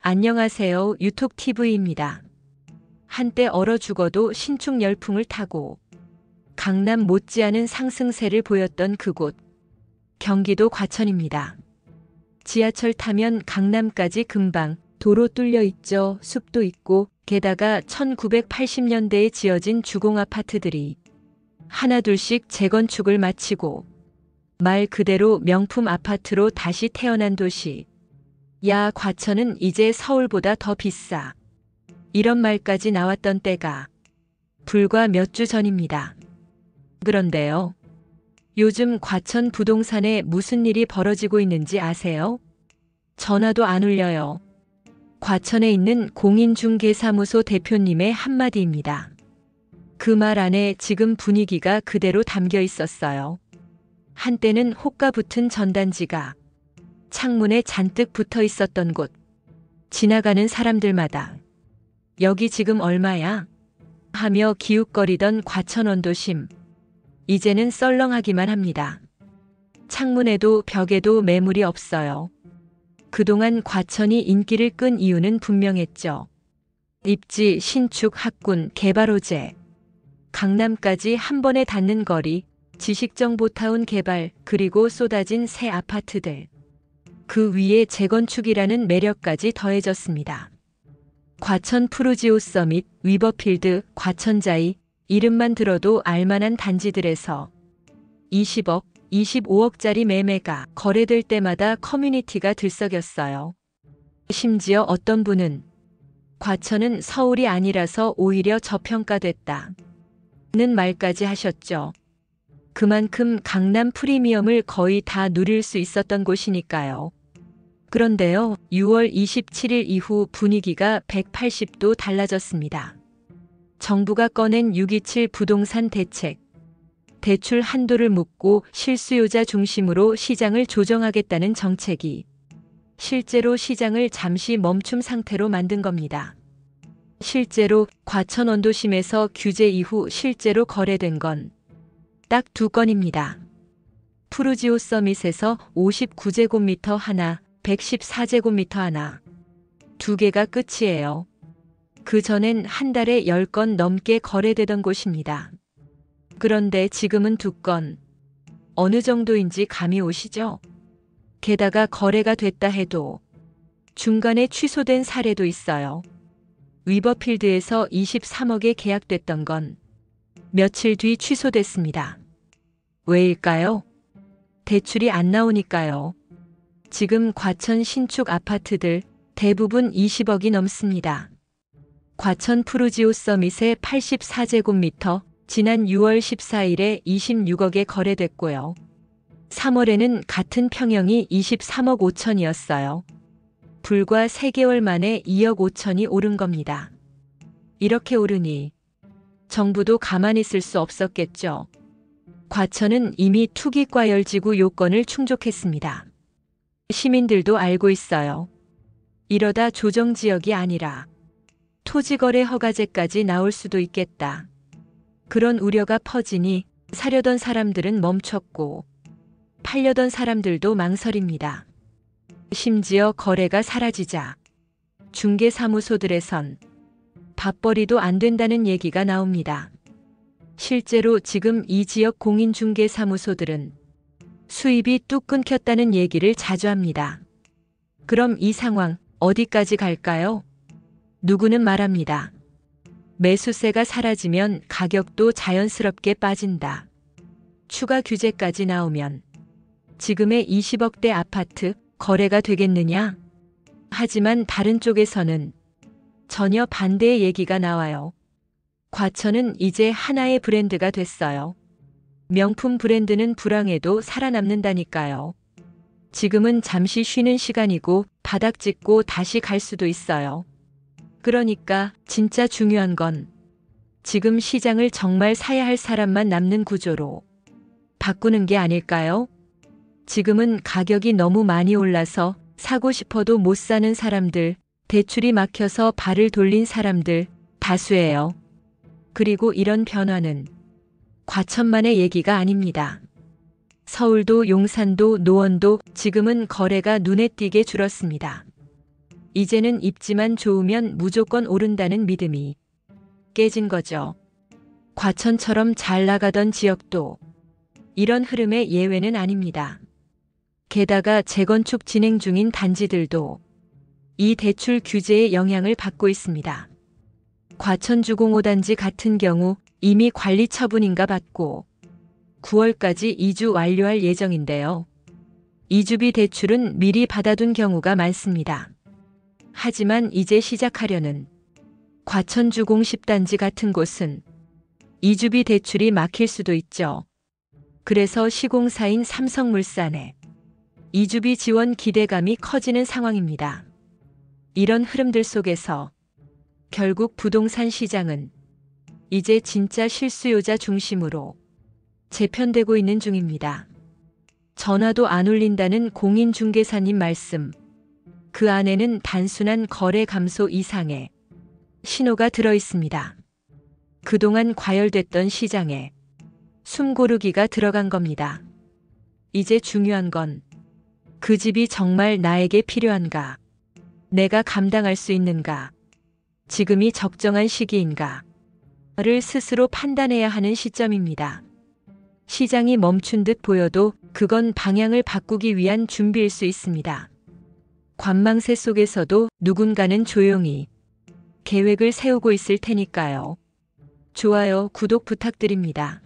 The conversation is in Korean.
안녕하세요. 유톡TV입니다. 한때 얼어 죽어도 신축 열풍을 타고 강남 못지않은 상승세를 보였던 그곳, 경기도 과천입니다. 지하철 타면 강남까지 금방 도로 뚫려 있죠. 숲도 있고 게다가 1980년대에 지어진 주공 아파트들이 하나둘씩 재건축을 마치고 말 그대로 명품 아파트로 다시 태어난 도시. 야, 과천은 이제 서울보다 더 비싸. 이런 말까지 나왔던 때가 불과 몇 주 전입니다. 그런데요. 요즘 과천 부동산에 무슨 일이 벌어지고 있는지 아세요? 전화도 안 울려요. 과천에 있는 공인중개사무소 대표님의 한마디입니다. 그 말 안에 지금 분위기가 그대로 담겨 있었어요. 한때는 호가 붙은 전단지가 창문에 잔뜩 붙어 있었던 곳. 지나가는 사람들마다 여기 지금 얼마야? 하며 기웃거리던 과천 원도심. 이제는 썰렁하기만 합니다. 창문에도 벽에도 매물이 없어요. 그동안 과천이 인기를 끈 이유는 분명했죠. 입지, 신축, 학군, 개발 호재. 강남까지 한 번에 닿는 거리, 지식정보타운 개발, 그리고 쏟아진 새 아파트들. 그 위에 재건축이라는 매력까지 더해졌습니다. 과천 푸르지오 서밋, 위버필드, 과천자이, 이름만 들어도 알만한 단지들에서 20억, 25억짜리 매매가 거래될 때마다 커뮤니티가 들썩였어요. 심지어 어떤 분은 과천은 서울이 아니라서 오히려 저평가됐다. 는 말까지 하셨죠. 그만큼 강남 프리미엄을 거의 다 누릴 수 있었던 곳이니까요. 그런데요, 6월 27일 이후 분위기가 180도 달라졌습니다. 정부가 꺼낸 627 부동산 대책. 대출 한도를 묶고 실수요자 중심으로 시장을 조정하겠다는 정책이 실제로 시장을 잠시 멈춤 상태로 만든 겁니다. 실제로 과천 원도심에서 규제 이후 실제로 거래된 건 딱 2건입니다. 푸르지오 서밋에서 59제곱미터 하나, 114제곱미터 하나. 2개가 끝이에요. 그 전엔 한 달에 10건 넘게 거래되던 곳입니다. 그런데 지금은 2건. 어느 정도인지 감이 오시죠? 게다가 거래가 됐다 해도 중간에 취소된 사례도 있어요. 위버필드에서 23억에 계약됐던 건 며칠 뒤 취소됐습니다. 왜일까요? 대출이 안 나오니까요. 지금 과천 신축 아파트들 대부분 20억이 넘습니다. 과천 푸르지오 서밋의 84제곱미터 지난 6월 14일에 26억에 거래됐고요. 3월에는 같은 평형이 23억 5천이었어요. 불과 3개월 만에 2억 5천이 오른 겁니다. 이렇게 오르니 정부도 가만히 있을 수 없었겠죠. 과천은 이미 투기과열지구 요건을 충족했습니다. 시민들도 알고 있어요. 이러다 조정지역이 아니라 토지거래 허가제까지 나올 수도 있겠다. 그런 우려가 퍼지니 사려던 사람들은 멈췄고 팔려던 사람들도 망설입니다. 심지어 거래가 사라지자 중개사무소들에선 밥벌이도 안 된다는 얘기가 나옵니다. 실제로 지금 이 지역 공인중개사무소들은 수입이 뚝 끊겼다는 얘기를 자주 합니다. 그럼 이 상황 어디까지 갈까요? 누구는 말합니다. 매수세가 사라지면 가격도 자연스럽게 빠진다. 추가 규제까지 나오면 지금의 20억대 아파트 거래가 되겠느냐? 하지만 다른 쪽에서는 전혀 반대의 얘기가 나와요. 과천은 이제 하나의 브랜드가 됐어요. 명품 브랜드는 불황해도 살아남는다니까요. 지금은 잠시 쉬는 시간이고 바닥 짚고 다시 갈 수도 있어요. 그러니까 진짜 중요한 건 지금 시장을 정말 사야 할 사람만 남는 구조로 바꾸는 게 아닐까요? 지금은 가격이 너무 많이 올라서 사고 싶어도 못 사는 사람들, 대출이 막혀서 발을 돌린 사람들 다수예요. 그리고 이런 변화는 과천만의 얘기가 아닙니다. 서울도 용산도 노원도 지금은 거래가 눈에 띄게 줄었습니다. 이제는 입지만 좋으면 무조건 오른다는 믿음이 깨진 거죠. 과천처럼 잘 나가던 지역도 이런 흐름의 예외는 아닙니다. 게다가 재건축 진행 중인 단지들도 이 대출 규제의 영향을 받고 있습니다. 과천주공 5단지 같은 경우 이미 관리 처분인가 받고 9월까지 이주 완료할 예정인데요. 이주비 대출은 미리 받아둔 경우가 많습니다. 하지만 이제 시작하려는 과천주공 10단지 같은 곳은 이주비 대출이 막힐 수도 있죠. 그래서 시공사인 삼성물산에 이주비 지원 기대감이 커지는 상황입니다. 이런 흐름들 속에서 결국 부동산 시장은 이제 진짜 실수요자 중심으로 재편되고 있는 중입니다. 전화도 안 울린다는 공인중개사님 말씀. 그 안에는 단순한 거래 감소 이상의 신호가 들어 있습니다. 그동안 과열됐던 시장에 숨고르기가 들어간 겁니다. 이제 중요한 건 그 집이 정말 나에게 필요한가? 내가 감당할 수 있는가? 지금이 적정한 시기인가? 를 스스로 판단해야 하는 시점입니다. 시장이 멈춘 듯 보여도 그건 방향을 바꾸기 위한 준비일 수 있습니다. 관망세 속에서도 누군가는 조용히 계획을 세우고 있을 테니까요. 좋아요, 구독 부탁드립니다.